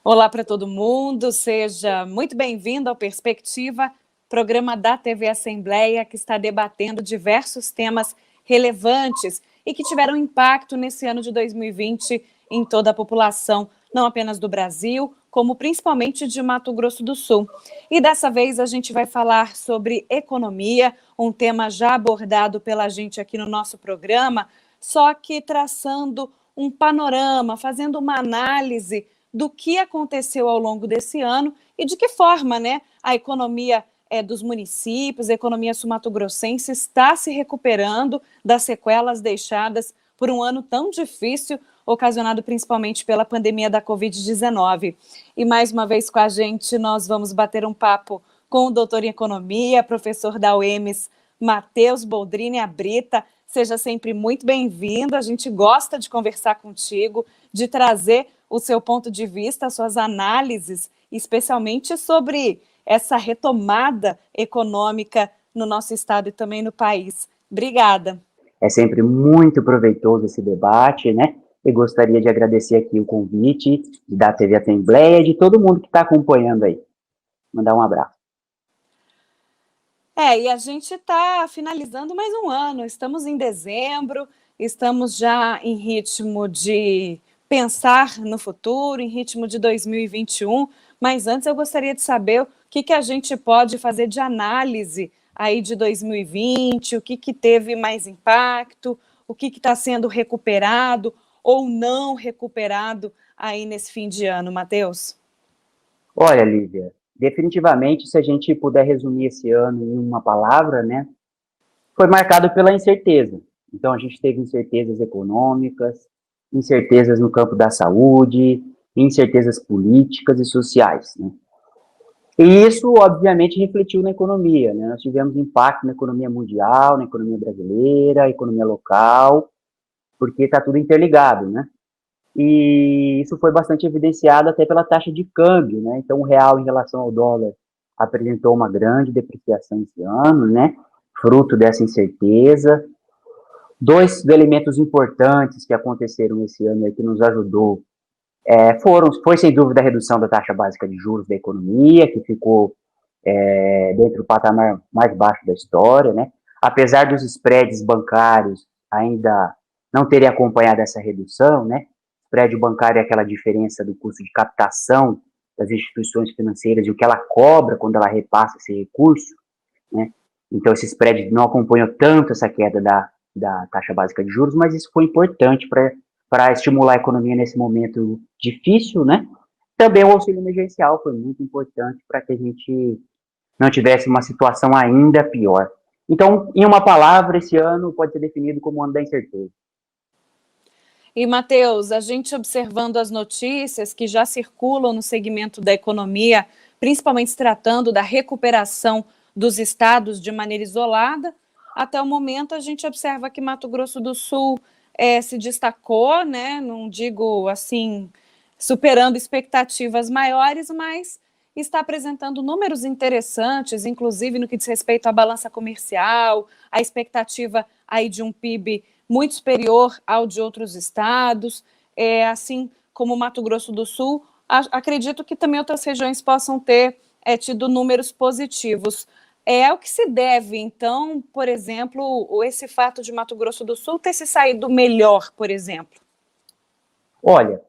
Olá para todo mundo, seja muito bem-vindo ao Perspectiva, programa da TV Assembleia que está debatendo diversos temas relevantes e que tiveram impacto nesse ano de 2020 em toda a população, não apenas do Brasil, como principalmente de Mato Grosso do Sul. E dessa vez a gente vai falar sobre economia, um tema já abordado pela gente aqui no nosso programa, só que traçando um panorama, fazendo uma análise do que aconteceu ao longo desse ano e de que forma, né, a economia dos municípios, a economia sul-mato-grossense está se recuperando das sequelas deixadas por um ano tão difícil, ocasionado principalmente pela pandemia da Covid-19. E mais uma vez com a gente, nós vamos bater um papo com o doutor em economia, professor da UEMS, Matheus Boldrini Abrita. Seja sempre muito bem-vindo, a gente gosta de conversar contigo, de trazer o seu ponto de vista, as suas análises, especialmente sobre essa retomada econômica no nosso estado e também no país. Obrigada. É sempre muito proveitoso esse debate, né? E gostaria de agradecer aqui o convite da TV Assembleia e de todo mundo que está acompanhando aí. Mandar um abraço. E a gente está finalizando mais um ano, estamos em dezembro, estamos já em ritmo de pensar no futuro, em ritmo de 2021, mas antes eu gostaria de saber o que a gente pode fazer de análise aí de 2020, o que teve mais impacto, o que está sendo recuperado ou não recuperado aí nesse fim de ano, Matheus? Olha, Lívia, definitivamente, se a gente puder resumir esse ano em uma palavra, né, foi marcado pela incerteza. Então, a gente teve incertezas econômicas, incertezas no campo da saúde, incertezas políticas e sociais, né? E isso, obviamente, refletiu na economia, né? Nós tivemos impacto na economia mundial, na economia brasileira, economia local, porque está tudo interligado, né? E isso foi bastante evidenciado até pela taxa de câmbio, né? Então, o real em relação ao dólar apresentou uma grande depreciação esse ano, né? Fruto dessa incerteza. Dois elementos importantes que aconteceram esse ano e que nos ajudou foi sem dúvida a redução da taxa básica de juros da economia, que ficou dentro do patamar mais baixo da história, né? Apesar dos spreads bancários ainda não terem acompanhado essa redução, né? Spread bancário é aquela diferença do custo de captação das instituições financeiras e o que ela cobra quando ela repassa esse recurso, né? Então, esse spread não acompanhou tanto essa queda da taxa básica de juros, mas isso foi importante para estimular a economia nesse momento difícil, né? Também o auxílio emergencial foi muito importante para que a gente não tivesse uma situação ainda pior. Então, em uma palavra, esse ano pode ser definido como o ano da incerteza. E, Matheus, a gente observando as notícias que já circulam no segmento da economia, principalmente se tratando da recuperação dos estados de maneira isolada, até o momento a gente observa que Mato Grosso do Sul se destacou, né? Não digo assim, superando expectativas maiores, mas está apresentando números interessantes, inclusive no que diz respeito à balança comercial, a expectativa aí de um PIB muito superior ao de outros estados, assim como Mato Grosso do Sul. Acredito que também outras regiões possam ter tido números positivos. É o que se deve, então, por exemplo, esse fato de Mato Grosso do Sul ter se saído melhor, por exemplo? Olha,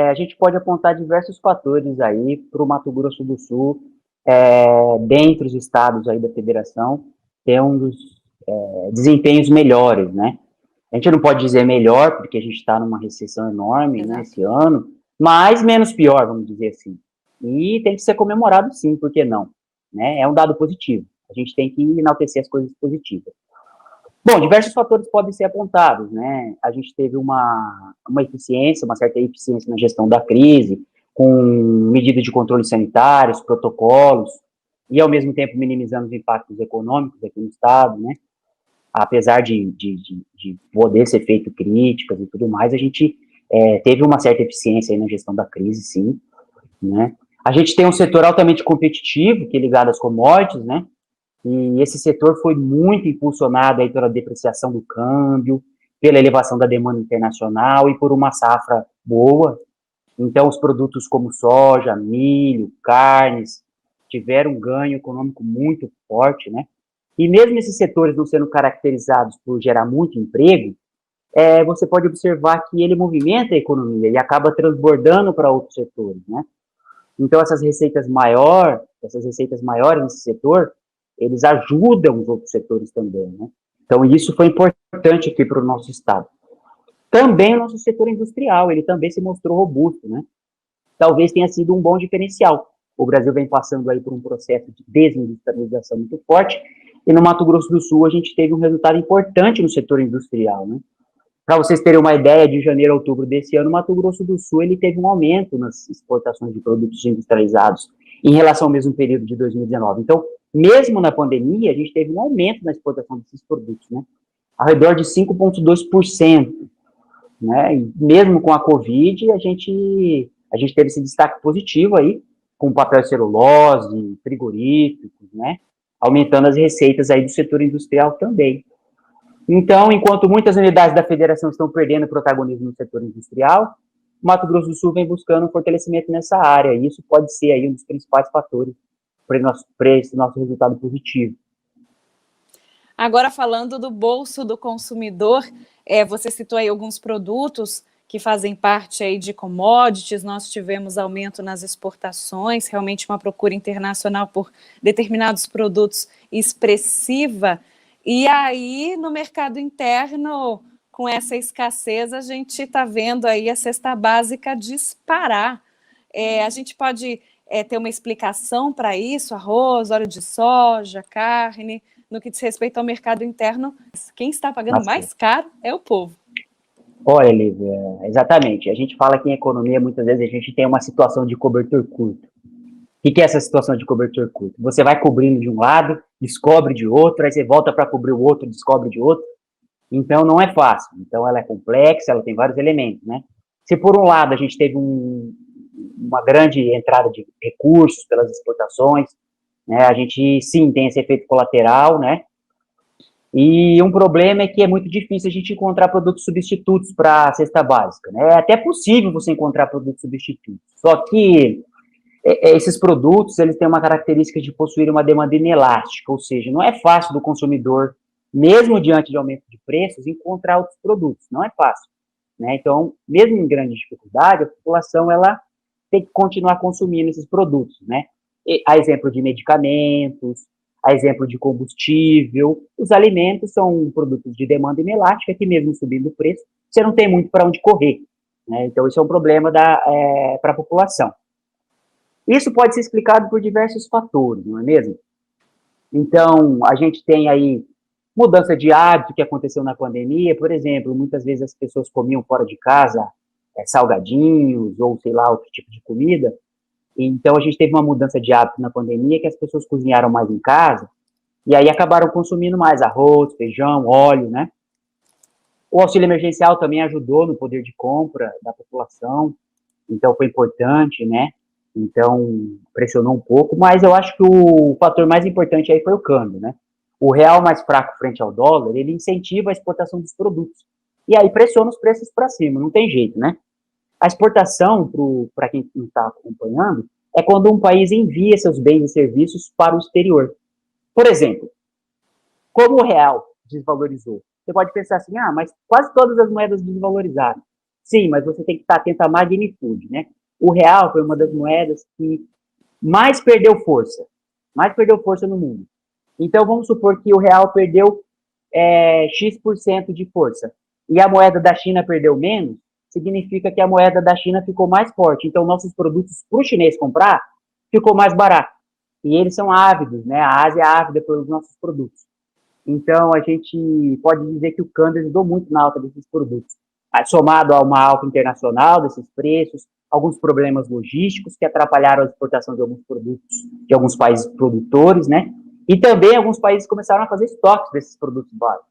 a gente pode apontar diversos fatores aí para o Mato Grosso do Sul, dentre os estados aí da federação, ter um dos desempenhos melhores, né? A gente não pode dizer melhor, porque a gente está numa recessão enorme, né, esse ano, mas menos pior, vamos dizer assim. E tem que ser comemorado sim, por que não? Né? É um dado positivo. A gente tem que enaltecer as coisas positivas. Bom, diversos fatores podem ser apontados, né? A gente teve uma eficiência, uma certa eficiência na gestão da crise, com medidas de controle sanitários, protocolos, e ao mesmo tempo minimizando os impactos econômicos aqui no estado, né? Apesar de poder ser feito críticas e tudo mais, a gente teve uma certa eficiência aí na gestão da crise, sim, né? A gente tem um setor altamente competitivo, que é ligado às commodities, né? E esse setor foi muito impulsionado aí pela depreciação do câmbio, pela elevação da demanda internacional e por uma safra boa. Então, os produtos como soja, milho, carnes, tiveram um ganho econômico muito forte, né? E mesmo esses setores não sendo caracterizados por gerar muito emprego, você pode observar que ele movimenta a economia e acaba transbordando para outros setores, né? Então, essas receitas maiores nesse setor, eles ajudam os outros setores também, né? Então, isso foi importante aqui para o nosso estado. Também o nosso setor industrial, ele também se mostrou robusto, né? Talvez tenha sido um bom diferencial. O Brasil vem passando aí por um processo de desindustrialização muito forte, e no Mato Grosso do Sul a gente teve um resultado importante no setor industrial, né? Para vocês terem uma ideia, de janeiro a outubro desse ano, o Mato Grosso do Sul ele teve um aumento nas exportações de produtos industrializados em relação ao mesmo período de 2019. Então, mesmo na pandemia, a gente teve um aumento na exportação desses produtos, né? Ao redor de 5,2%, né? E mesmo com a Covid, a gente teve esse destaque positivo aí, com papel celulose, frigoríficos, né? Aumentando as receitas aí do setor industrial também. Então, enquanto muitas unidades da federação estão perdendo protagonismo no setor industrial, o Mato Grosso do Sul vem buscando um fortalecimento nessa área, e isso pode ser aí um dos principais fatores para esse nosso resultado positivo. Agora, falando do bolso do consumidor, você citou aí alguns produtos que fazem parte aí de commodities, nós tivemos aumento nas exportações, realmente uma procura internacional por determinados produtos expressiva, e aí no mercado interno, com essa escassez, a gente está vendo aí a cesta básica disparar. A gente pode ter uma explicação para isso? Arroz, óleo de soja, carne. No que diz respeito ao mercado interno, quem está pagando mais caro é o povo. Olha, Lívia, exatamente. A gente fala que em economia, muitas vezes, a gente tem uma situação de cobertor curto. O que é essa situação de cobertor curto? Você vai cobrindo de um lado, descobre de outro, aí você volta para cobrir o outro, descobre de outro. Então, não é fácil. Então, ela é complexa, ela tem vários elementos, né? Se, por um lado, a gente teve uma grande entrada de recursos pelas exportações, né? A gente, sim, tem esse efeito colateral, né? E um problema é que é muito difícil a gente encontrar produtos substitutos para a cesta básica, né? É até possível você encontrar produtos substitutos, só que esses produtos, eles têm uma característica de possuir uma demanda inelástica, ou seja, não é fácil do consumidor, mesmo diante de aumento de preços, encontrar outros produtos, não é fácil, né? Então, mesmo em grande dificuldade, a população, ela tem que continuar consumindo esses produtos, né? A exemplo de medicamentos, a exemplo de combustível, os alimentos são produtos de demanda inelástica que mesmo subindo o preço, você não tem muito para onde correr, né? Então, isso é um problema para a população. Isso pode ser explicado por diversos fatores, não é mesmo? Então, a gente tem aí mudança de hábito que aconteceu na pandemia, por exemplo, muitas vezes as pessoas comiam fora de casa salgadinhos ou, sei lá, outro tipo de comida. Então, a gente teve uma mudança de hábito na pandemia que as pessoas cozinharam mais em casa e aí acabaram consumindo mais arroz, feijão, óleo, né? O auxílio emergencial também ajudou no poder de compra da população, então foi importante, né? Então, pressionou um pouco, mas eu acho que o fator mais importante aí foi o câmbio, né? O real mais fraco frente ao dólar, ele incentiva a exportação dos produtos. E aí pressiona os preços para cima, não tem jeito, né? A exportação, para quem não está acompanhando, é quando um país envia seus bens e serviços para o exterior. Por exemplo, como o real desvalorizou, você pode pensar assim, mas quase todas as moedas desvalorizaram. Sim, mas você tem que estar atento à magnitude, né? O real foi uma das moedas que mais perdeu força no mundo. Então, vamos supor que o real perdeu X% de força, e a moeda da China perdeu menos, significa que a moeda da China ficou mais forte. Então, nossos produtos, para o chinês comprar, ficou mais barato. E eles são ávidos, né? A Ásia é ávida pelos nossos produtos. Então, a gente pode dizer que o câmbio ajudou muito na alta desses produtos. Somado a uma alta internacional desses preços, alguns problemas logísticos que atrapalharam a exportação de alguns produtos de alguns países produtores, né? E também alguns países começaram a fazer estoques desses produtos básicos.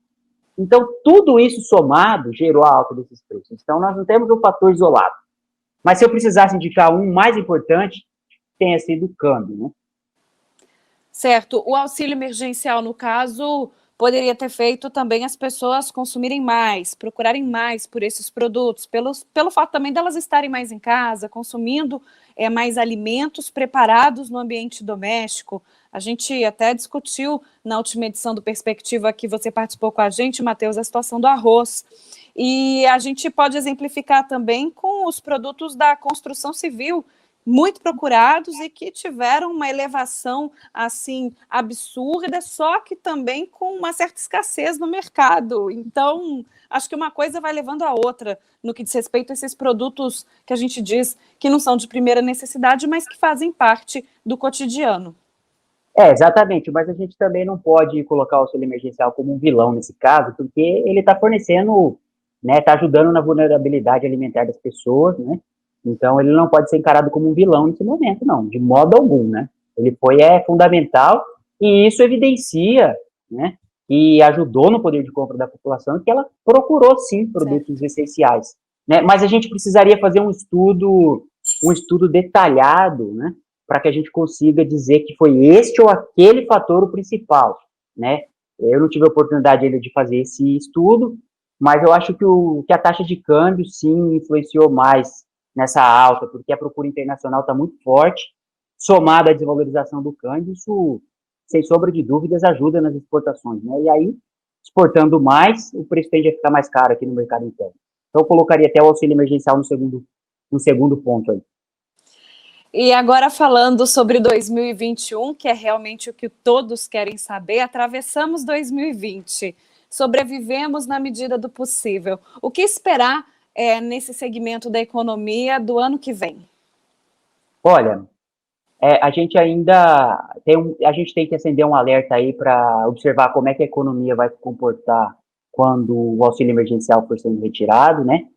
Então, tudo isso somado gerou a alta desses preços. Então, nós não temos um fator isolado. Mas se eu precisasse indicar um mais importante, tenha sido o câmbio, né? Certo. O auxílio emergencial, no caso, poderia ter feito também as pessoas consumirem mais, procurarem mais por esses produtos, pelo fato também delas estarem mais em casa, consumindo mais alimentos preparados no ambiente doméstico. A gente até discutiu na última edição do Perspectiva, que você participou com a gente, Matheus, a situação do arroz. E a gente pode exemplificar também com os produtos da construção civil, muito procurados e que tiveram uma elevação assim absurda, só que também com uma certa escassez no mercado. Então, acho que uma coisa vai levando a outra no que diz respeito a esses produtos que a gente diz que não são de primeira necessidade, mas que fazem parte do cotidiano. Exatamente, mas a gente também não pode colocar o auxílio emergencial como um vilão nesse caso, porque ele está fornecendo, né, está ajudando na vulnerabilidade alimentar das pessoas, né? Então ele não pode ser encarado como um vilão nesse momento, não, de modo algum, né? Ele foi fundamental e isso evidencia, né, que ajudou no poder de compra da população e que ela procurou sim produtos essenciais, né? Mas a gente precisaria fazer um estudo detalhado, né, para que a gente consiga dizer que foi este ou aquele fator o principal, né? Eu não tive a oportunidade ainda de fazer esse estudo, mas eu acho que a taxa de câmbio, sim, influenciou mais nessa alta, porque a procura internacional está muito forte, somada à desvalorização do câmbio, isso, sem sombra de dúvidas, ajuda nas exportações, né? E aí, exportando mais, o preço tende a ficar mais caro aqui no mercado interno. Então, eu colocaria até o auxílio emergencial no segundo ponto aí. E agora falando sobre 2021, que é realmente o que todos querem saber, atravessamos 2020, sobrevivemos na medida do possível. O que esperar nesse segmento da economia do ano que vem? Olha, a gente ainda a gente tem que acender um alerta aí para observar como é que a economia vai se comportar quando o auxílio emergencial for sendo retirado, né?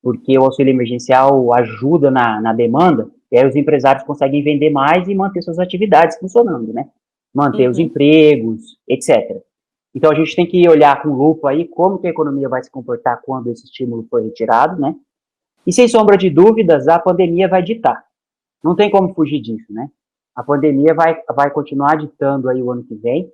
Porque o auxílio emergencial ajuda na demanda, e aí os empresários conseguem vender mais e manter suas atividades funcionando, né? Manter os empregos, etc. Então a gente tem que olhar com lupa aí como que a economia vai se comportar quando esse estímulo for retirado, né? E sem sombra de dúvidas, a pandemia vai ditar. Não tem como fugir disso, né? A pandemia vai continuar ditando aí o ano que vem.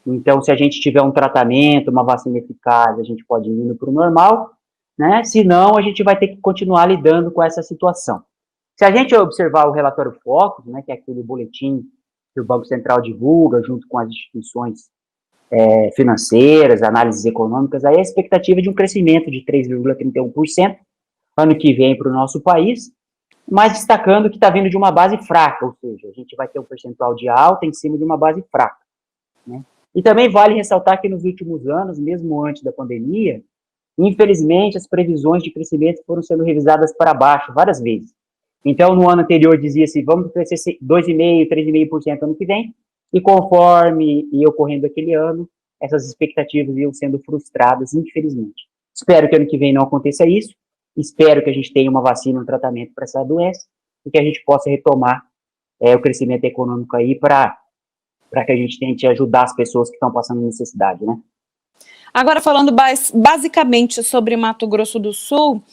Então, se a gente tiver um tratamento, uma vacina eficaz, a gente pode ir indo para o normal, né? Se não, a gente vai ter que continuar lidando com essa situação. Se a gente observar o relatório Focus, né, que é aquele boletim que o Banco Central divulga junto com as instituições financeiras, análises econômicas, aí a expectativa é de um crescimento de 3,31% ano que vem para o nosso país, mas destacando que está vindo de uma base fraca, ou seja, a gente vai ter um percentual de alta em cima de uma base fraca, né? E também vale ressaltar que nos últimos anos, mesmo antes da pandemia, infelizmente as previsões de crescimento foram sendo revisadas para baixo várias vezes. Então, no ano anterior dizia-se, vamos crescer 2,5%, 3,5% ano que vem, e conforme ia ocorrendo aquele ano, essas expectativas iam sendo frustradas, infelizmente. Espero que ano que vem não aconteça isso, espero que a gente tenha uma vacina, um tratamento para essa doença, e que a gente possa retomar o crescimento econômico aí para que a gente tente ajudar as pessoas que estão passando necessidade, né? Agora, falando basicamente sobre Mato Grosso do Sul,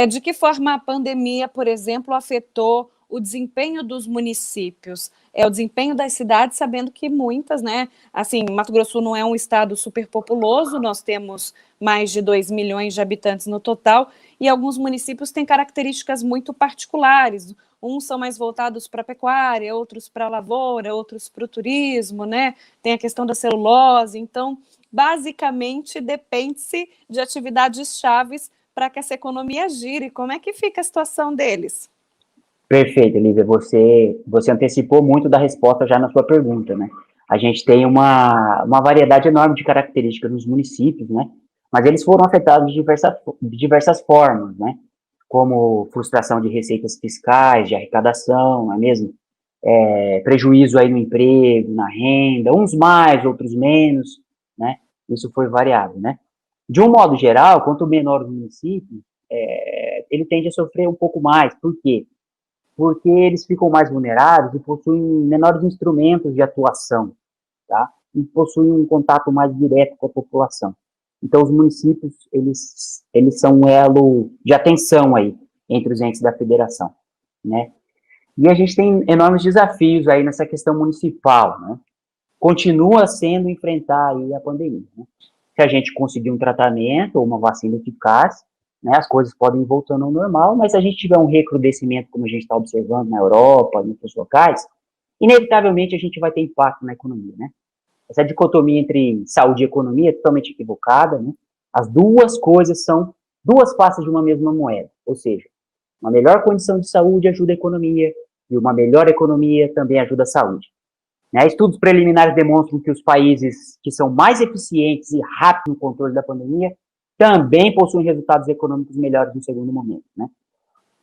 de que forma a pandemia, por exemplo, afetou o desempenho dos municípios, o desempenho das cidades, sabendo que muitas, né, assim, Mato Grosso não é um estado superpopuloso, nós temos mais de 2 milhões de habitantes no total, e alguns municípios têm características muito particulares, uns são mais voltados para a pecuária, outros para a lavoura, outros para o turismo, né, tem a questão da celulose, então, basicamente, depende-se de atividades chaves para que essa economia gire. Como é que fica a situação deles? Perfeito, Lívia. Você antecipou muito da resposta já na sua pergunta, né? A gente tem uma variedade enorme de características nos municípios, né? Mas eles foram afetados de diversas formas, né? Como frustração de receitas fiscais, de arrecadação, não é mesmo? Prejuízo aí no emprego, na renda, uns mais, outros menos, né? Isso foi variável, né? De um modo geral, quanto menor o município, ele tende a sofrer um pouco mais. Por quê? Porque eles ficam mais vulneráveis e possuem menores instrumentos de atuação, tá? E possuem um contato mais direto com a população. Então, os municípios, eles são um elo de atenção aí entre os entes da federação, né? E a gente tem enormes desafios aí nessa questão municipal, né? continua sendo enfrentar aí a pandemia, né? Se a gente conseguir um tratamento ou uma vacina eficaz, né, as coisas podem ir voltando ao normal, mas se a gente tiver um recrudescimento, como a gente está observando na Europa, em outros locais, inevitavelmente a gente vai ter impacto na economia, né? Essa dicotomia entre saúde e economia é totalmente equivocada, né? As duas coisas são duas faces de uma mesma moeda, ou seja, uma melhor condição de saúde ajuda a economia e uma melhor economia também ajuda a saúde. Né? Estudos preliminares demonstram que os países que são mais eficientes e rápidos no controle da pandemia também possuem resultados econômicos melhores no segundo momento. Né?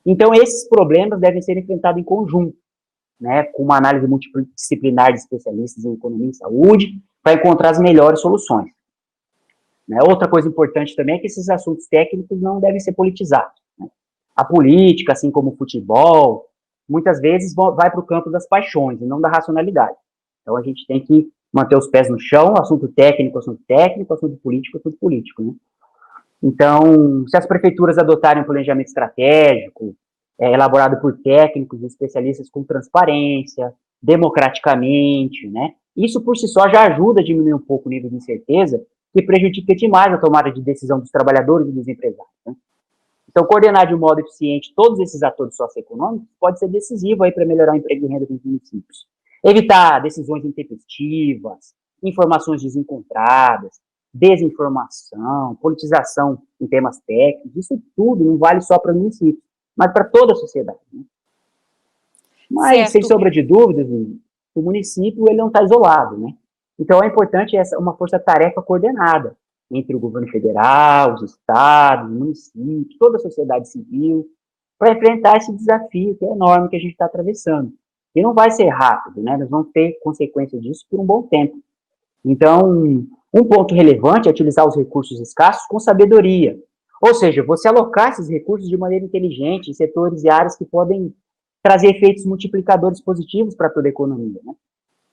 Então, esses problemas devem ser enfrentados em conjunto, né, com uma análise multidisciplinar de especialistas em economia e saúde, para encontrar as melhores soluções. Né? Outra coisa importante também é que esses assuntos técnicos não devem ser politizados. Né? A política, assim como o futebol, muitas vezes vai para o campo das paixões e não da racionalidade. Então, a gente tem que manter os pés no chão, assunto técnico, assunto político, né? Então, se as prefeituras adotarem um planejamento estratégico, elaborado por técnicos e especialistas com transparência, democraticamente, né? Isso por si só já ajuda a diminuir um pouco o nível de incerteza que prejudica demais a tomada de decisão dos trabalhadores e dos empresários. Né? Então, coordenar de um modo eficiente todos esses atores socioeconômicos pode ser decisivo aí para melhorar o emprego e renda dos municípios. Evitar decisões intempestivas, informações desencontradas, desinformação, politização em temas técnicos, isso tudo não vale só para municípios, mas para toda a sociedade. Né? Mas, certo. sem sombra de dúvidas, o município ele não está isolado, né? Então, é importante uma força-tarefa coordenada entre o governo federal, os estados, os municípios, toda a sociedade civil, para enfrentar esse desafio que é enorme que a gente está atravessando. E não vai ser rápido, né? Nós vamos ter consequências disso por um bom tempo. Então, um ponto relevante é utilizar os recursos escassos com sabedoria. Ou seja, você alocar esses recursos de maneira inteligente em setores e áreas que podem trazer efeitos multiplicadores positivos para toda a economia, né?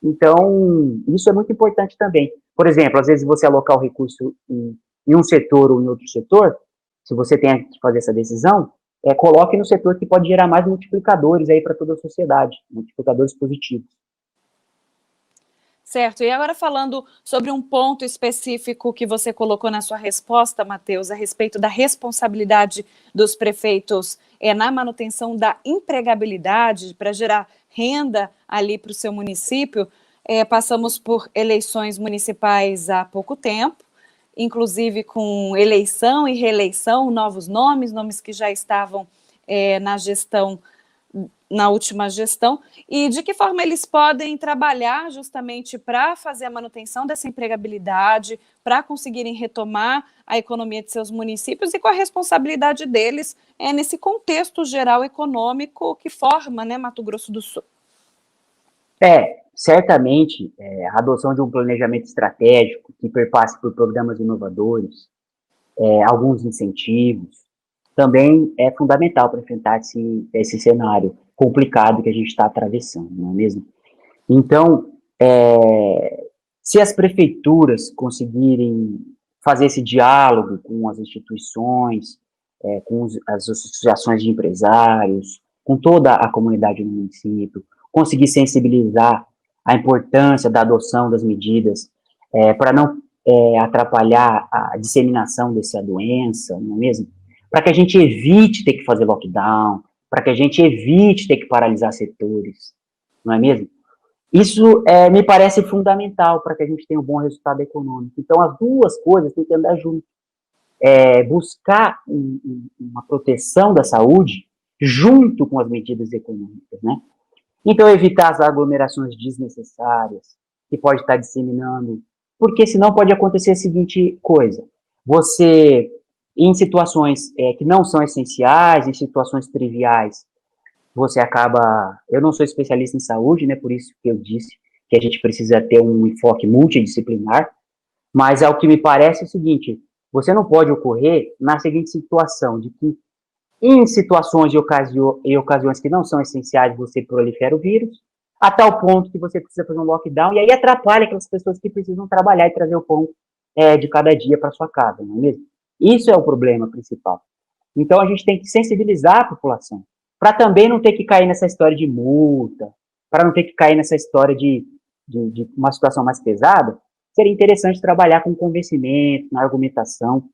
Então, isso é muito importante também. Por exemplo, às vezes você alocar o recurso em um setor ou em outro setor, se você tem que fazer essa decisão, coloque no setor que pode gerar mais multiplicadores aí para toda a sociedade, multiplicadores positivos. Certo, e agora falando sobre um ponto específico que você colocou na sua resposta, Matheus, a respeito da responsabilidade dos prefeitos na manutenção da empregabilidade para gerar renda ali para o seu município. Passamos por eleições municipais há pouco tempo, inclusive com eleição e reeleição, novos nomes que já estavam na gestão, na última gestão, e de que forma eles podem trabalhar justamente para fazer a manutenção dessa empregabilidade, para conseguirem retomar a economia de seus municípios e com a responsabilidade deles nesse contexto geral econômico que forma, né, Mato Grosso do Sul. Certamente, a adoção de um planejamento estratégico que perpasse por programas inovadores, alguns incentivos, também é fundamental para enfrentar esse cenário complicado que a gente está atravessando, não é mesmo? Então, se as prefeituras conseguirem fazer esse diálogo com as instituições, com as associações de empresários, com toda a comunidade do município, conseguir sensibilizar a importância da adoção das medidas para não atrapalhar a disseminação dessa doença, não é mesmo? Para que a gente evite ter que fazer lockdown, para que a gente evite ter que paralisar setores, não é mesmo? Isso me parece fundamental para que a gente tenha um bom resultado econômico. Então, as duas coisas têm que andar juntas. Buscar uma proteção da saúde junto com as medidas econômicas, né? Então, evitar as aglomerações desnecessárias, que pode estar disseminando, porque senão pode acontecer a seguinte coisa: você, em situações que não são essenciais, em situações triviais, você acaba... Eu não sou especialista em saúde, né? Por isso que eu disse que a gente precisa ter um enfoque multidisciplinar, mas ao que me parece é o seguinte: você não pode ocorrer na seguinte situação, de que em situações e ocasiões que não são essenciais, você prolifera o vírus, a tal ponto que você precisa fazer um lockdown, e aí atrapalha aquelas pessoas que precisam trabalhar e trazer o pão de cada dia para sua casa, não é mesmo? Isso é o problema principal. Então, a gente tem que sensibilizar a população, para também não ter que cair nessa história de multa, para não ter que cair nessa história de de uma situação mais pesada, seria interessante trabalhar com convencimento, na argumentação,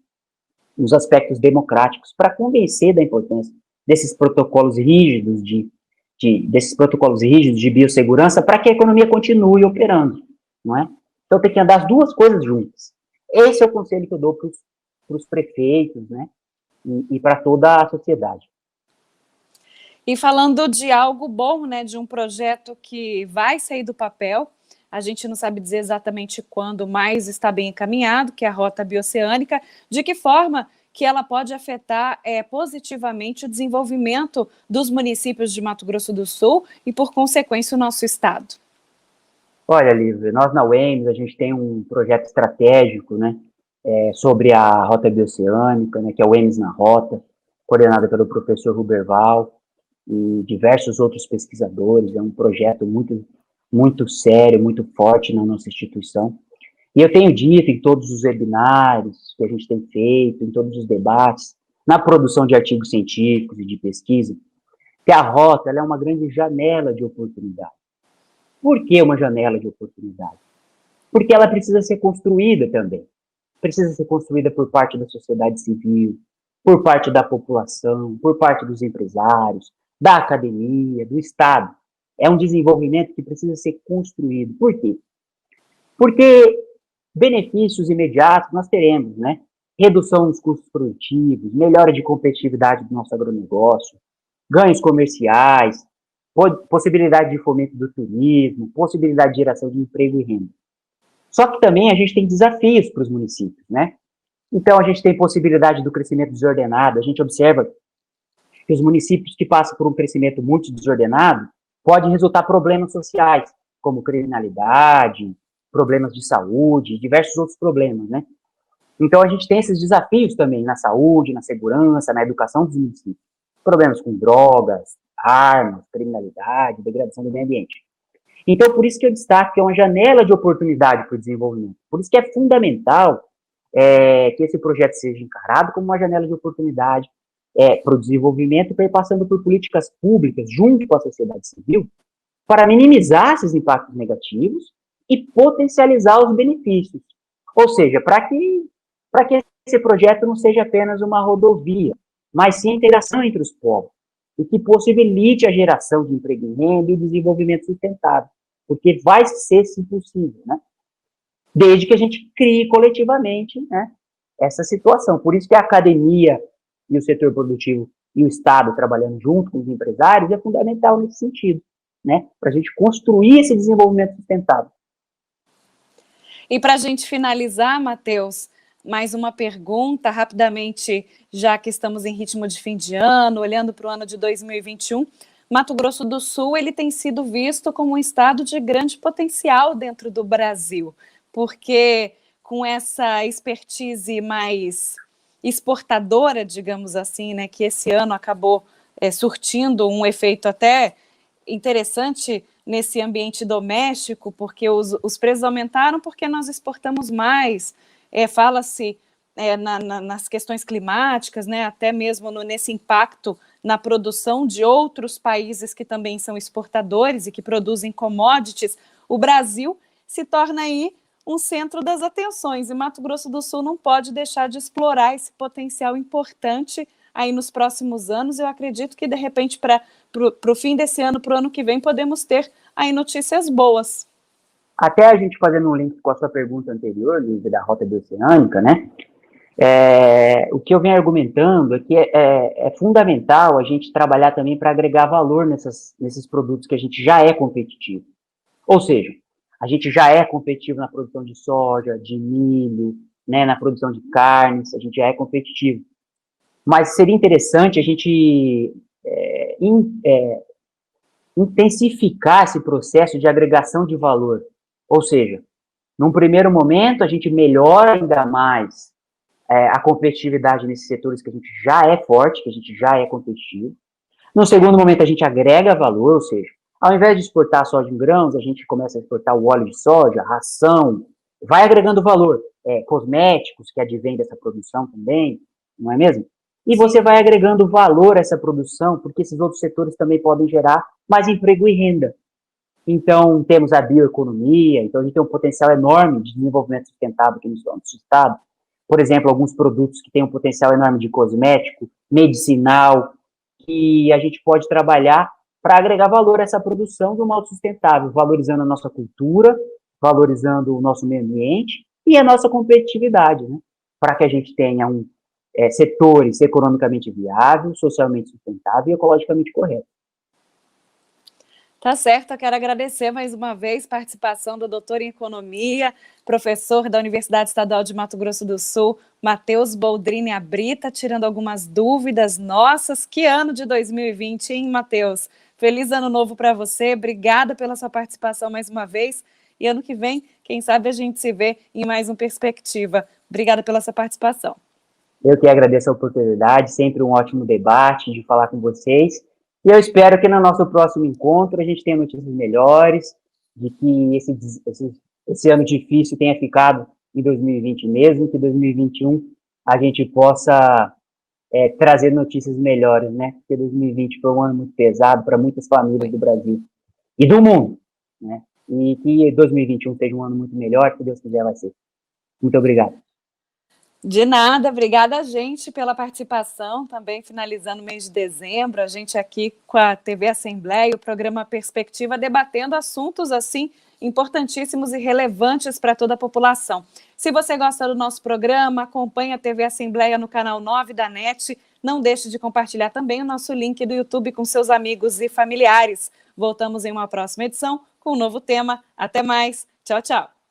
nos aspectos democráticos, para convencer da importância desses protocolos rígidos de biossegurança para que a economia continue operando, não é? Então tem que andar as duas coisas juntas. Esse é o conselho que eu dou para os prefeitos, né? E para toda a sociedade. E falando de algo bom, né, de um projeto que vai sair do papel, a gente não sabe dizer exatamente quando, mas está bem encaminhado, que é a Rota Bioceânica, de que forma que ela pode afetar positivamente o desenvolvimento dos municípios de Mato Grosso do Sul e, por consequência, o nosso estado. Olha, Lívia, nós na UEMS, a gente tem um projeto estratégico, né, sobre a Rota Bioceânica, né, que é o UEMS na Rota, coordenada pelo professor Ruberval e diversos outros pesquisadores. É um projeto muito, muito sério, muito forte na nossa instituição. E eu tenho dito em todos os webinários que a gente tem feito, em todos os debates, na produção de artigos científicos e de pesquisa, que a Rota ela é uma grande janela de oportunidade. Por que uma janela de oportunidade? Porque ela precisa ser construída também. Precisa ser construída por parte da sociedade civil, por parte da população, por parte dos empresários, da academia, do Estado. É um desenvolvimento que precisa ser construído. Por quê? Porque benefícios imediatos nós teremos, né? Redução dos custos produtivos, melhora de competitividade do nosso agronegócio, ganhos comerciais, possibilidade de fomento do turismo, possibilidade de geração de emprego e renda. Só que também a gente tem desafios para os municípios, né? Então, a gente tem possibilidade do crescimento desordenado. A gente observa que os municípios que passam por um crescimento muito desordenado podem resultar problemas sociais, como criminalidade, problemas de saúde, diversos outros problemas, né? Então, a gente tem esses desafios também na saúde, na segurança, na educação dos municípios. Problemas com drogas, armas, criminalidade, degradação do meio ambiente. Então, por isso que eu destaco que é uma janela de oportunidade para o desenvolvimento. Por isso que é fundamental que esse projeto seja encarado como uma janela de oportunidade para o desenvolvimento, passando por políticas públicas junto com a sociedade civil, para minimizar esses impactos negativos e potencializar os benefícios. Ou seja, para que esse projeto não seja apenas uma rodovia, mas sim a integração entre os povos, e que possibilite a geração de emprego e renda e desenvolvimento sustentável, porque vai ser, se possível, né? Desde que a gente crie coletivamente, né, essa situação. Por isso que a academia e o setor produtivo e o Estado trabalhando junto com os empresários é fundamental nesse sentido, né, para a gente construir esse desenvolvimento sustentável. E para a gente finalizar, Matheus, mais uma pergunta, rapidamente, já que estamos em ritmo de fim de ano, olhando para o ano de 2021, Mato Grosso do Sul ele tem sido visto como um estado de grande potencial dentro do Brasil, porque com essa expertise mais exportadora, digamos assim, né, que esse ano acabou surtindo um efeito até interessante nesse ambiente doméstico, porque os preços aumentaram porque nós exportamos mais, fala-se nas questões climáticas, né, até mesmo nesse impacto na produção de outros países que também são exportadores e que produzem commodities. O Brasil se torna aí um centro das atenções, e Mato Grosso do Sul não pode deixar de explorar esse potencial importante aí nos próximos anos. Eu acredito que, de repente, para o fim desse ano, para o ano que vem, podemos ter aí notícias boas. Até a gente fazendo um link com a sua pergunta anterior, Lívia, da Rota Bioceânica, né? O que eu venho argumentando é que é fundamental a gente trabalhar também para agregar valor nesses produtos que a gente já é competitivo. Ou seja, a gente já é competitivo na produção de soja, de milho, né, na produção de carnes, a gente já é competitivo. Mas seria interessante a gente intensificar esse processo de agregação de valor. Ou seja, num primeiro momento, a gente melhora ainda mais a competitividade nesses setores que a gente já é forte, que a gente já é competitivo. No segundo momento, a gente agrega valor, ou seja, ao invés de exportar soja em grãos, a gente começa a exportar o óleo de soja, ração, vai agregando valor. Cosméticos, que advém dessa produção também, não é mesmo? E você vai agregando valor a essa produção, porque esses outros setores também podem gerar mais emprego e renda. Então, temos a bioeconomia, então a gente tem um potencial enorme de desenvolvimento sustentável aqui no nosso estado. Por exemplo, alguns produtos que têm um potencial enorme de cosmético, medicinal, que a gente pode trabalhar para agregar valor a essa produção de um modo sustentável, valorizando a nossa cultura, valorizando o nosso meio ambiente e a nossa competitividade, né? Para que a gente tenha setores economicamente viáveis, socialmente sustentáveis e ecologicamente corretos. Tá certo, eu quero agradecer mais uma vez a participação do doutor em Economia, professor da Universidade Estadual de Mato Grosso do Sul, Matheus Boldrini Abrita, tirando algumas dúvidas nossas. Que ano de 2020, hein, Matheus? Feliz ano novo para você, obrigada pela sua participação mais uma vez. E ano que vem, quem sabe a gente se vê em mais um Perspectiva. Obrigada pela sua participação. Eu que agradeço a oportunidade, sempre um ótimo debate de falar com vocês. E eu espero que no nosso próximo encontro a gente tenha notícias melhores, de que esse ano difícil tenha ficado em 2020 mesmo, que 2021 a gente possa trazer notícias melhores, né? Porque 2020 foi um ano muito pesado para muitas famílias do Brasil e do mundo, né? E que 2021 seja um ano muito melhor, se Deus quiser vai ser. Muito obrigado. De nada, obrigada a gente pela participação, também finalizando o mês de dezembro, a gente aqui com a TV Assembleia, o programa Perspectiva, debatendo assuntos assim importantíssimos e relevantes para toda a população. Se você gosta do nosso programa, acompanhe a TV Assembleia no canal 9 da NET, não deixe de compartilhar também o nosso link do YouTube com seus amigos e familiares. Voltamos em uma próxima edição com um novo tema. Até mais, tchau, tchau.